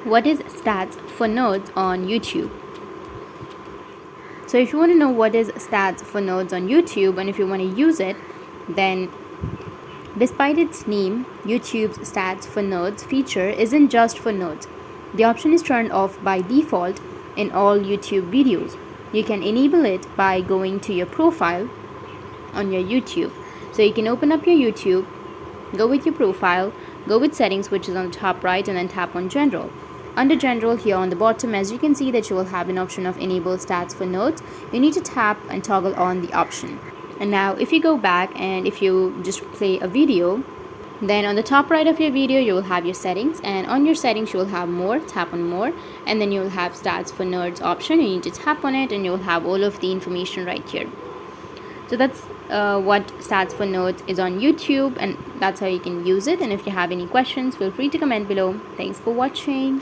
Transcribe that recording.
What is stats for nerds on YouTube? So if you want to know what is stats for nerds on YouTube and if you want to use it, then despite its name, YouTube's stats for nerds feature isn't just for nerds. The option is turned off by default in all YouTube videos. You can enable it by going to your profile on your YouTube. So you can open up your YouTube, go with your profile, go with settings, which is on the top right, and then tap on general. Under general here on the bottom, as you can see that you will have an option of enable stats for nerds. You need to tap and toggle on the option. And now if you go back and if you just play a video, then on the top right of your video you will have your settings, and on your settings you will have more. Tap on more, and then you will have stats for nerds option. You need to tap on it and you will have all of the information right here. So that's what stats for nerds is on YouTube, and that's how you can use it. And if you have any questions, feel free to comment below. Thanks for watching.